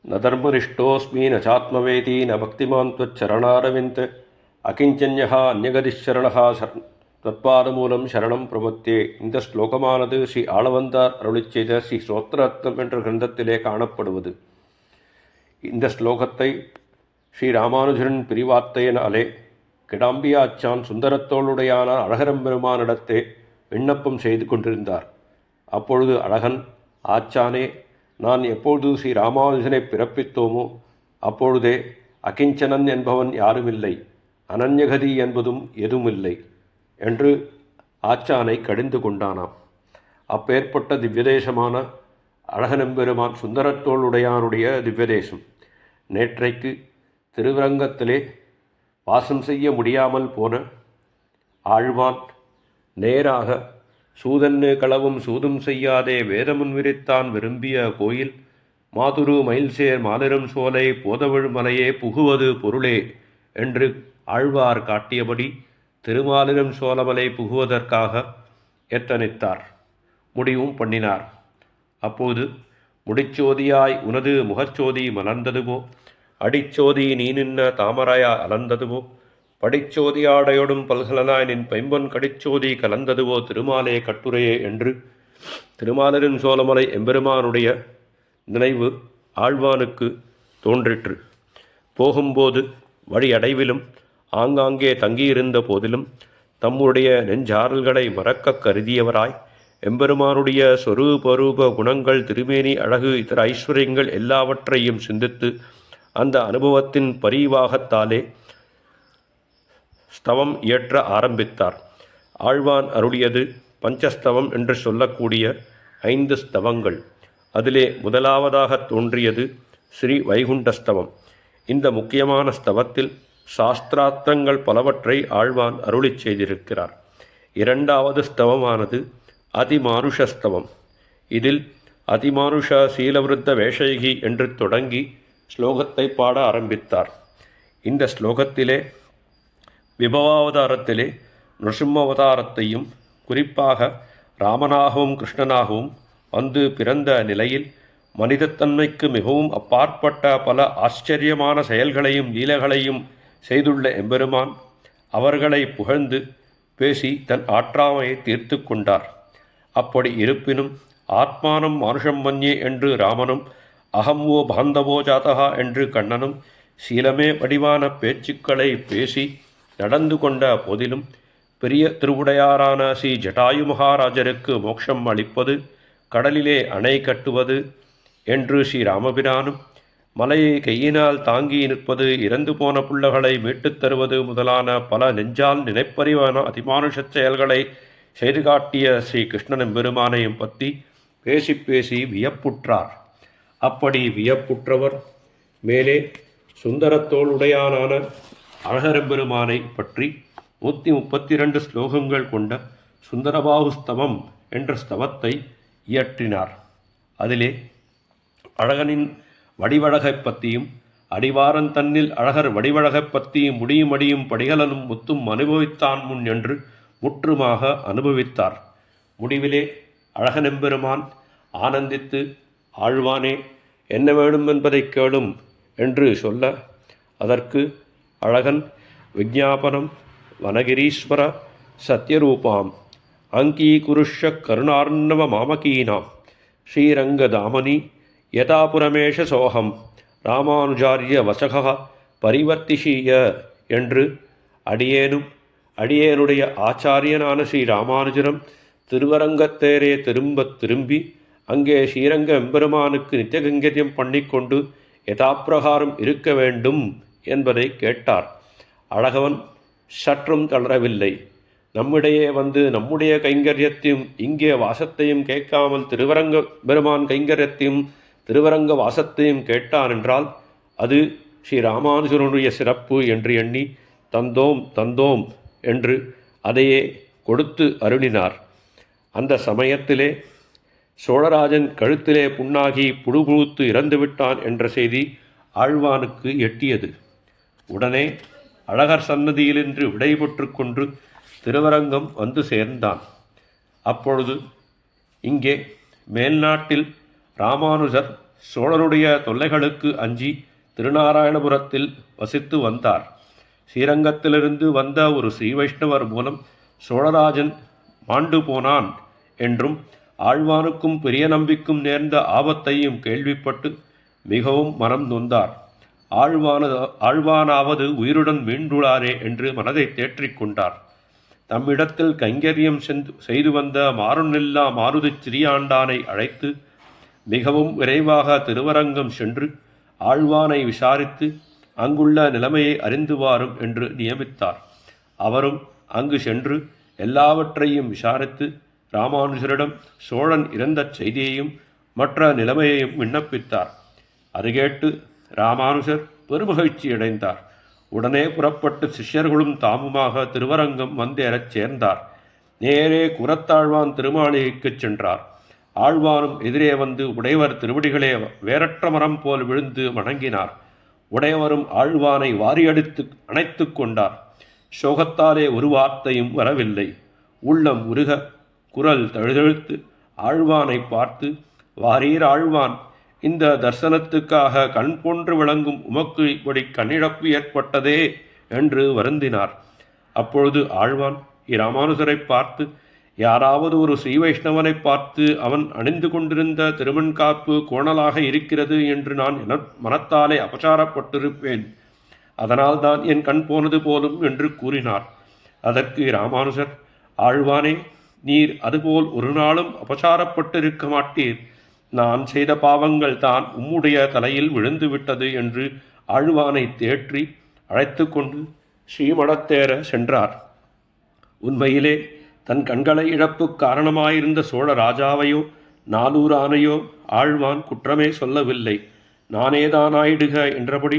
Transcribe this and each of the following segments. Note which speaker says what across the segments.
Speaker 1: न धर्मनिष्ठोऽस्मि न चात्मवेदी न भक्तिमान् त्वच्चरणारविन्द अकिञ्चन्यः अन्यगतिशरणः தற்பாதமூலம் சரணம் பிரபத்தே. இந்த ஸ்லோகமானது ஸ்ரீ ஆளவந்தார் அருளிச் செய்த ஸ்ரீ ஸ்தோத்திரரத்னம் என்ற கிரந்தத்திலே காணப்படுவது. இந்த ஸ்லோகத்தை ஸ்ரீ ராமானுஜரின் பிரிவார்த்தையினாலே கிடாம்பியாச்சான் சுந்தரத்தோளுடையான அழகரம்பெருமானிடத்தே விண்ணப்பம் செய்து கொண்டிருந்தார். அப்பொழுது அழகன், ஆச்சானே, நான் எப்பொழுது ஸ்ரீ ராமானுஜனை பிறப்பித்தோமோ அப்பொழுதே அகிஞ்சனன் என்பவன் யாருமில்லை, அனன்யகதி என்பதும் எதுவுமில்லை என்று ஆச்சானை கடிந்து கொண்டானாம். அப்பேற்பட்ட திவ்யதேசமான அழகனெம்பெருமான் சுந்தரத்தோளுடையானுடைய திவ்யதேசம் நேற்றைக்கு திருவரங்கத்திலே வாசம் செய்ய முடியாமல் போன ஆழ்வான் நேராக சூதன்னு களவும் சூதும் செய்யாதே வேதமுன் விரித்தான் விரும்பிய கோயில் மாதுரு மயில்சேர் மாலிரும் சோலை போதவிழ் மலையே புகுவது பொருளே என்று ஆழ்வார் காட்டியபடி திருமாலிரும் சோழமலை புகுவதற்காக எத்தனித்தார், முடிவும் பண்ணினார். அப்போது முடிச்சோதியாய் உனது முகச்சோதி மலர்ந்ததுவோ, அடிச்சோதி நீ நின்ன தாமரையா அலர்ந்ததுவோ, படிச்சோதியாடையோடும் பல்கலனாய் நின் பைம்பொன் கடிச்சோதி கலந்ததுவோ திருமாலே கட்டுரையே என்று திருமாலிரும் சோழமலை எம்பெருமானுடைய நினைவு ஆழ்வானுக்கு தோன்றிற்று. போகும்போது வழியடைவிலும் ஆங்காங்கே தங்கியிருந்த போதிலும் தம்முடைய நெஞ்சாரல்களை மறக்க கருதியவராய் எம்பெருமானுடைய சொரூபரூப குணங்கள், திருமேனி அழகு, இதர ஐஸ்வர்யங்கள் எல்லாவற்றையும் சிந்தித்து அந்த அனுபவத்தின் பரிவாகத்தாலே ஸ்தவம் இயற்ற ஆரம்பித்தார். ஆழ்வான் அருளியது பஞ்சஸ்தவம் என்று சொல்லக்கூடிய 5 ஸ்தவங்கள். அதிலே முதலாவதாக தோன்றியது ஸ்ரீ வைகுண்டஸ்தவம். இந்த முக்கியமான ஸ்தவத்தில் சாஸ்திரார்த்தங்கள் பலவற்றை ஆழ்வான் அருளிச் செய்திருக்கிறார். இரண்டாவது ஸ்தவமானது அதிமானுஷஸ்தவம். இதில் அதிமானுஷ சீலவிருத்த வேஷைகி என்று தொடங்கி ஸ்லோகத்தை பாட ஆரம்பித்தார். இந்த ஸ்லோகத்திலே விபவாவதாரத்திலே நரசிம்மவதாரத்தையும் குறிப்பாக ராமனாகவும் கிருஷ்ணனாகவும் வந்து பிறந்த நிலையில் மனிதத்தன்மைக்கு மிகவும் அப்பாற்பட்ட பல ஆச்சரியமான செயல்களையும் லீலைகளையும் செய்துள்ள எம்பெருமான் அவர்களை புகழ்ந்து பேசி தன் ஆற்றாமையை தீர்த்து கொண்டார். அப்படி இருப்பினும் ஆத்மானம் மானுஷம் மன்யே என்று ராமனும் அகம்வோ பாந்தவோ ஜாதகா என்று கண்ணனும் சீலமே வடிவான பேச்சுக்களை பேசி நடந்து கொண்ட போதிலும் பெரிய திருவுடையாரான ஸ்ரீ ஜட்டாயு மகாராஜருக்கு மோட்சம் அளிப்பது, கடலிலே அணை கட்டுவது என்று ஸ்ரீ ராமபிரானும் மலையை கையினால் தாங்கி நிற்பது, இறந்து போன பிள்ளைகளை மீட்டுத் தருவது முதலான பல நெஞ்சால் நினைப்பறிவான அதிமானுஷ செயல்களை செய்து காட்டிய ஸ்ரீ கிருஷ்ணன் எம்பெருமானையும் பற்றி பேசி பேசி வியப்புற்றார். அப்படி வியப்புற்றவர் மேலே சுந்தரத்தோளுடையானான அழகரெம்பெருமானை பற்றி 132 ஸ்லோகங்கள் கொண்ட சுந்தரபாகுஸ்தவம் என்ற ஸ்தவத்தை இயற்றினார். அதிலே அழகனின் வடிவழகைப் பற்றியும் அடிவாரன் தன்னில் அழகர் வடிவழகைப் பற்றியும் முடியும் படிகளனும் முத்தும் அனுபவித்தான் முன் என்று முற்றுமாக அனுபவித்தார். முடிவிலே அழகனெம்பெருமான் ஆனந்தித்து, ஆழ்வானே, என்ன வேணும் என்பதை கேளும் என்று சொல்ல, அதற்கு அழகன் விஜாபனம் வனகிரீஸ்வர சத்யரூபாம் அங்கீகுருஷ கருணார்ணவ மாமகீனாம் ஸ்ரீரங்கதாமனி யதாபுரமேஷ சோகம் ராமானுஜாரிய வசகா பரிவர்த்திஷீய என்று அடியேனுடைய ஆச்சாரியனான ஸ்ரீ ராமானுஜரம் திருவரங்கத்தேரே திரும்பி அங்கே ஸ்ரீரங்க எம்பெருமானுக்கு நித்தியகைங்கரியம் பண்ணிக்கொண்டு யதாப்பிரகாரம் இருக்க வேண்டும் என்பதை கேட்டார். அழகவன் சற்றும் தளரவில்லை. நம்மிடையே வந்து நம்முடைய கைங்கரியத்தையும் இங்கே வாசத்தையும் கேட்காமல் திருவரங்க பெருமான் கைங்கரியத்தையும் திருவரங்க வாசத்தையும் கேட்டான் என்றால் அது ஸ்ரீ ராமானுஜனுடைய சிறப்பு என்று எண்ணி தந்தோம் என்று அதையே கொடுத்து அருளினார். அந்த சமயத்திலே சோழராஜன் கழுத்திலே புண்ணாகி புழுபுழுத்து இறந்துவிட்டான் என்ற செய்தி ஆழ்வானுக்கு எட்டியது. உடனே அழகர் சன்னதியிலின்று விடைபெற்று கொண்டு திருவரங்கம் வந்து சேர்ந்தான். அப்பொழுது இங்கே மேல்நாட்டில் ராமானுஜர் சோழனுடைய தொல்லைகளுக்கு அஞ்சி திருநாராயணபுரத்தில் வசித்து வந்தார். ஸ்ரீரங்கத்திலிருந்து வந்த ஒரு ஸ்ரீ வைஷ்ணவர் மூலம் சோழராஜன் மாண்டு போனான் என்றும் ஆழ்வானுக்கும் பெரிய நம்பிக்கும் நேர்ந்த ஆபத்தையும் கேள்விப்பட்டு மிகவும் மனம் நொந்தார். ஆழ்வானாவது உயிருடன் மீண்டுளாரே என்று மனதை தேற்றிக் கொண்டார். தம்மிடத்தில் கைங்கரியம் செய்து வந்த மாறுநில்லா மாருதிச் சிறியாண்டானை அழைத்து மிகவும் விரைவாக திருவரங்கம் சென்று ஆழ்வானை விசாரித்து அங்குள்ள நிலைமையை அறிந்து வாரும் என்று நியமித்தார். அவரும் அங்கு சென்று எல்லாவற்றையும் விசாரித்து ராமானுஜரிடம் சோழன் இறந்த செய்தியையும் மற்ற நிலைமையையும் விண்ணப்பித்தார். அது கேட்டு ராமானுஜர் பெருமகிழ்ச்சியடைந்தார். உடனே புறப்பட்டு சிஷ்யர்களும் தாமுமாக திருவரங்கம் வந்தேறச் சேர்ந்தார். நேரே குரத்தாழ்வான் திருமாளிகைக்குச் சென்றார். ஆழ்வானும் எதிரே வந்து உடையவர் திருவடிகளே வேரற்ற மரம் போல் விழுந்து வணங்கினார். உடையவரும் ஆழ்வானை வாரியடித்து அணைத்து கொண்டார். சோகத்தாலே ஒரு வார்த்தையும் வரவில்லை. உள்ளம் உருக குரல் தழுதழுத்து ஆழ்வானை பார்த்து, வாரீர் ஆழ்வான், இந்த தர்சனத்துக்காக கண் போன்று விளங்கும் உமக்கு இப்படி கண்ணிழப்பு ஏற்பட்டதே என்று வருந்தினார். அப்பொழுது ஆழ்வான் இராமானுஜரை பார்த்து, யாராவது ஒரு ஸ்ரீ வைஷ்ணவனை பார்த்து அவன் அணிந்து கொண்டிருந்த திருமண்காப்பு கோணலாக இருக்கிறது என்று நான் மனத்தாலே அபசாரப்பட்டிருப்பேன். அதனால்தான் என் கண் போனது போலும் என்று கூறினார். அதற்கு ராமானுஜர், ஆழ்வானே, நீர் அதுபோல் ஒரு நாளும் அபசாரப்பட்டிருக்க மாட்டீர். நான் செய்த பாவங்கள் தான் உம்முடைய தலையில் விழுந்து விட்டது என்று ஆழ்வானை தேற்றி அழைத்து கொண்டு ஸ்ரீமடத்தேற சென்றார். உண்மையிலே தன் கண்களை இழப்பு காரணமாயிருந்த சோழ ராஜாவையோ நாலூரானையோ ஆழ்வான் குற்றமே சொல்லவில்லை. நானேதானாயிடுக என்றபடி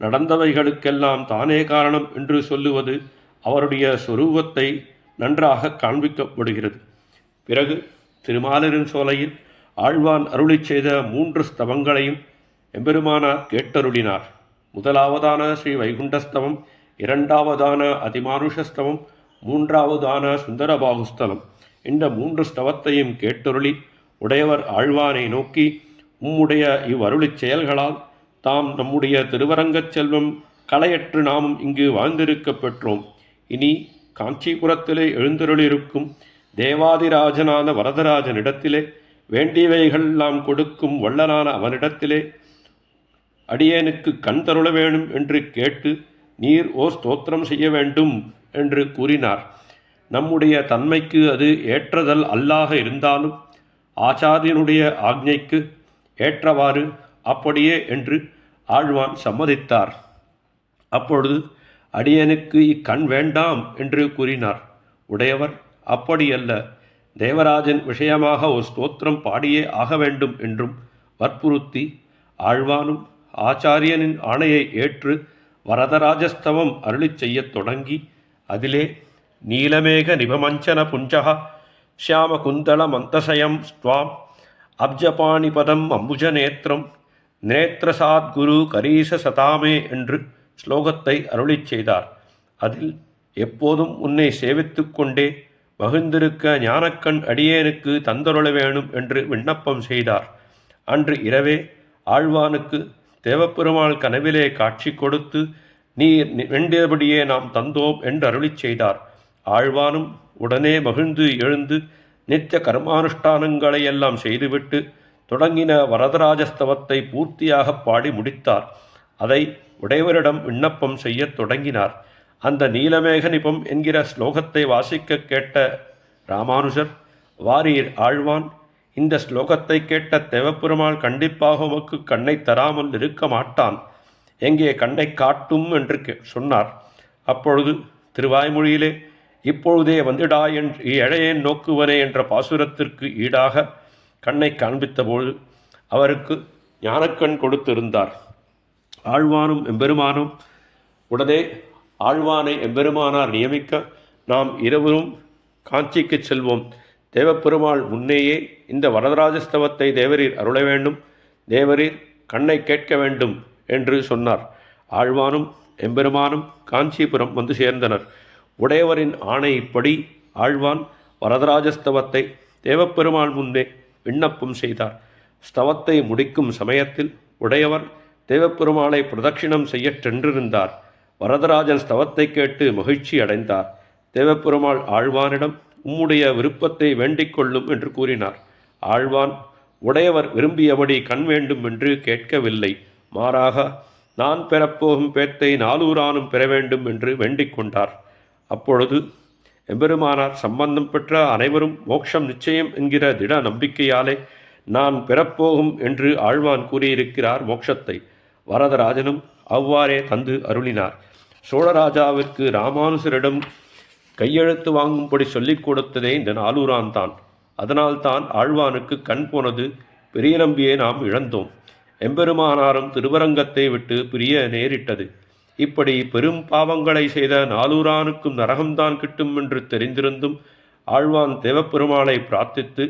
Speaker 1: நடந்தவைகளுக்கெல்லாம் தானே காரணம் என்று சொல்லுவது அவருடைய சொரூபத்தை நன்றாக காண்பிக்கப்படுகிறது. பிறகு திருமாலிருஞ் சோலையில் ஆழ்வான் அருளி செய்த 3 ஸ்தவங்களையும் எம்பெருமானார் கேட்டருளினார். முதலாவதான ஸ்ரீ வைகுண்டஸ்தவம், இரண்டாவதான அதிமானுஷஸ்தவம், மூன்றாவதான சுந்தரபாகுஸ்தலம். இந்த 3 ஸ்தவத்தையும் கேட்டருளி உடையவர் ஆழ்வானை நோக்கி, உம்முடைய இவ்வருளிச் செயல்களால் தாம் நம்முடைய திருவரங்கச் செல்வம் களையற்று நாமும் இங்கு வாழ்ந்திருக்க பெற்றோம். இனி காஞ்சிபுரத்திலே எழுந்தருளிருக்கும் தேவாதிராஜனான வரதராஜனிடத்திலே வேண்டியவைகளெல்லாம் கொடுக்கும் வள்ளலான அவனிடத்திலே அடியேனுக்கு கண் தருள வேணும் என்று கேட்டு நீர் ஸ்தோத்திரம் செய்ய வேண்டும் என்று கூறினார். நம்முடைய தன்மைக்கு அது ஏற்றதல் அல்லாக இருந்தாலும் ஆச்சாரியனுடைய ஆக்ஞைக்கு ஏற்றவாறு அப்படியே என்று ஆழ்வான் சம்மதித்தார். அப்பொழுது அடியனுக்கு இக்கண் வேண்டாம் என்று கூறினார். உடையவர், அப்படியல்ல, தேவராஜன் விஷயமாக ஒரு ஸ்தோத்திரம் பாடியே ஆக வேண்டும் என்றும் வற்புறுத்தி ஆழ்வானும் ஆச்சாரியனின் ஆணையை ஏற்று வரதராஜஸ்தவம் அருளி செய்யத் தொடங்கி அதிலே நீலமேக நிபமஞ்சன புஞ்சகா ஷியாம குந்தள மந்தசயம் ஸ்வாம் அப்ஜபாணிபதம் அம்புஜநேத்திரம் நேத்திரசாத்குரு கரீச சதாமே என்று ஸ்லோகத்தை அருளி செய்தார். அதில் எப்போதும் உன்னை சேவித்து கொண்டே மகிழ்ந்திருக்க ஞானக்கண் அடியேனுக்கு தந்தருள வேணும் என்று விண்ணப்பம் செய்தார். அன்று இரவே ஆழ்வானுக்கு தேவப்பெருமாள் கனவிலே காட்சி கொடுத்து, நீர் வேண்டியபடியே நாம் தந்தோம் என்று அருளி செய்தார். ஆழ்வானும் உடனே மகிழ்ந்து எழுந்து நித்திய கர்மானுஷ்டானங்களையெல்லாம் செய்துவிட்டு தொடங்கின வரதராஜஸ்தவத்தை பூர்த்தியாக பாடி முடித்தார். அதை உடையவரிடம் விண்ணப்பம் செய்யத் தொடங்கினார். அந்த நீலமேக நிபம் என்கிற ஸ்லோகத்தை வாசிக்க கேட்ட ராமானுஜர், வாரீர் ஆழ்வான், இந்த ஸ்லோகத்தை கேட்ட தேவப்பெருமாள் கண்டிப்பாக உமக்கு கண்ணை தராமல் இருக்க மாட்டான். எங்கே கண்ணை காட்டும் என்று சொன்னார். அப்பொழுது திருவாய்மொழியிலே இப்பொழுதே வந்திடா என்று இழையேன் நோக்குவனே என்ற பாசுரத்திற்கு ஈடாக கண்ணை காண்பித்தபோது அவருக்கு ஞானக்கண் கொடுத்திருந்தார். ஆழ்வானும் எம்பெருமானும் உடனே ஆழ்வானை எம்பெருமானார் நியமிக்க, நாம் இருவரும் காஞ்சிக்கு செல்வோம். தேவப்பெருமாள் முன்னேயே இந்த வரதராஜஸ்தவத்தை தேவரீர் அருள வேண்டும், தேவரீர் கண்ணை கேட்க வேண்டும் என்று சொன்னார். ஆழ்வானும் எம்பெருமானும் காஞ்சிபுரம் வந்து சேர்ந்தனர். உடையவரின் ஆணைப்படி ஆழ்வான் வரதராஜஸ்தவத்தை தேவப்பெருமாள் முன்னே விண்ணப்பம் செய்தார். ஸ்தவத்தை முடிக்கும் சமயத்தில் உடையவர் தேவப்பெருமாளை பிரதட்சிணம் செய்யச் சென்றிருந்தார். வரதராஜன் ஸ்தவத்தை கேட்டு மகிழ்ச்சி அடைந்தார். தேவப்பெருமாள் ஆழ்வானிடம் உம்முடைய விருப்பத்தை வேண்டிக் கொள்ளும் என்று கூறினார். ஆழ்வான் உடையவர் விரும்பியபடி கண் வேண்டும் என்று கேட்கவில்லை. மாறாக நான் பெறப்போகும் பேத்தை நாலூரானும் பெற வேண்டும் என்று வேண்டிக் கொண்டார். அப்பொழுது எம்பெருமானார் சம்பந்தம் பெற்ற அனைவரும் மோட்சம் நிச்சயம் என்கிற திட நம்பிக்கையாலே நான் பெறப்போகும் என்று ஆழ்வான் கூறியிருக்கிறார் மோட்சத்தை. வரதராஜனும் அவ்வாறே தந்து அருளினார். சோழராஜாவிற்கு ராமானுசரிடம் கையெழுத்து வாங்கும்படி சொல்லிக் கொடுத்ததே இந்த நாலூரான் தான். அதனால்தான் ஆழ்வானுக்கு கண் போனது. பெரிய நம்பியை நாம் இழந்தோம். எம்பெருமானாரும் திருவரங்கத்தை விட்டு பிரிய நேரிட்டது. இப்படி பெரும் பாவங்களை செய்த நாலூரானுக்கும் நரகம்தான் கிட்டும் என்று தெரிந்திருந்தும் ஆழ்வான் தேவப்பெருமாளை பிரார்த்தித்து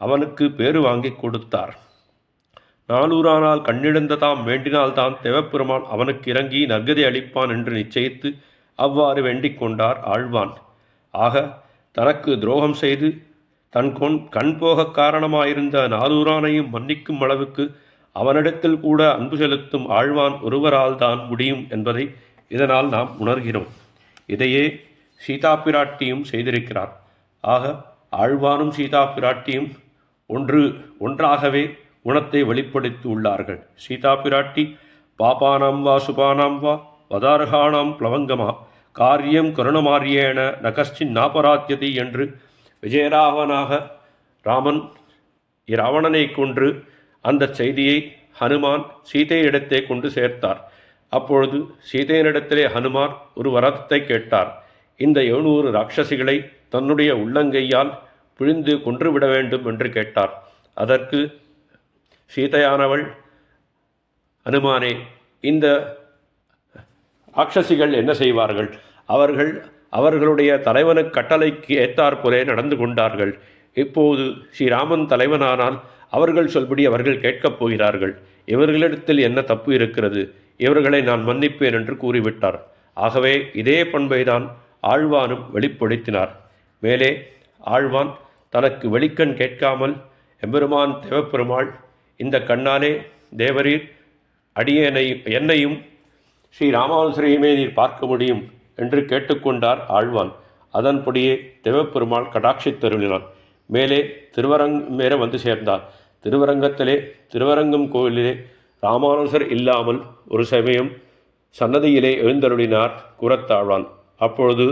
Speaker 1: அவனுக்கு பேறு வாங்கி கொடுத்தார். நாலூரானால் கண்ணிழந்த தாம் வேண்டினால்தான் தேவப்பெருமான் அவனுக்கு இறங்கி நற்கதி அளிப்பான் என்று நிச்சயித்து அவ்வாறு வேண்டிக் கொண்டார் ஆழ்வான். ஆக தனக்கு துரோகம் செய்து தன் கண் போக காரணமாயிருந்த நாலூரானையும் மன்னிக்கும் அளவுக்கு அவனிடத்தில் கூட அன்பு செலுத்தும் ஆழ்வான் ஒருவரால் தான் முடியும் என்பதை இதனால் நாம் உணர்கிறோம். இதையே சீதா பிராட்டியும் செய்திருக்கிறார். ஆக ஆழ்வானும் சீதா பிராட்டியும் ஒன்றாகவே குணத்தை வெளிப்படுத்தி உள்ளார்கள். சீதா பிராட்டி பாபானாம் வா சுபானாம் வா வதார்கானாம் பிளவங்கமா காரியம் கருணமாரியேன நகஸ்டின் நாபராத்தியதி என்று விஜயராவனாக ராவணனை கொன்று அந்த செய்தியை ஹனுமான் சீதையிடத்தை கொண்டு சேர்த்தார். அப்பொழுது சீதையனிடத்திலே ஹனுமான் ஒரு வரத்தை கேட்டார். இந்த 700 ராட்சசிகளை தன்னுடைய உள்ளங்கையால் பிழிந்து கொன்றுவிட வேண்டும் என்று கேட்டார். அதற்கு சீதையானவள், ஹனுமானே, இந்த ராட்சசிகள் என்ன செய்வார்கள்? அவர்களுடைய தலைவனுக்கு கட்டளைக்கு ஏற்றாற்போலே நடந்து கொண்டார்கள். இப்போது ஸ்ரீராமன் தலைவனானால் அவர்கள் சொல்படி அவர்கள் கேட்கப் போகிறார்கள். இவர்களிடத்தில் என்ன தப்பு இருக்கிறது? இவர்களை நான் மன்னிப்பேன் என்று கூறிவிட்டார். ஆகவே இதே பண்பை தான் ஆழ்வானும் வெளிப்படுத்தினார். மேலே ஆழ்வான் தனக்கு வெளிக்கண் கேட்காமல் எம்பெருமான் தேவப்பெருமாள் இந்த கண்ணாலே தேவரீர் என்னையும் ஸ்ரீ ராமானுசரையுமே நீர் பார்க்க முடியும் என்று கேட்டுக்கொண்டார் ஆழ்வான். அதன்படியே தேவப்பெருமாள் கடாட்சித்தருளினான். மேலே மேலே வந்து சேர்ந்தார். திருவரங்கம் கோயிலிலே ராமானுசர் இல்லாமல் ஒரு சமயம் சன்னதியிலே எழுந்தருளினார் கூறத்தாழ்வான். அப்பொழுது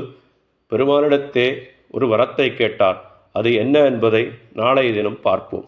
Speaker 1: பெருமானிடத்தே ஒரு வரத்தை கேட்டார். அது என்ன என்பதை நாளைய தினம் பார்ப்போம்.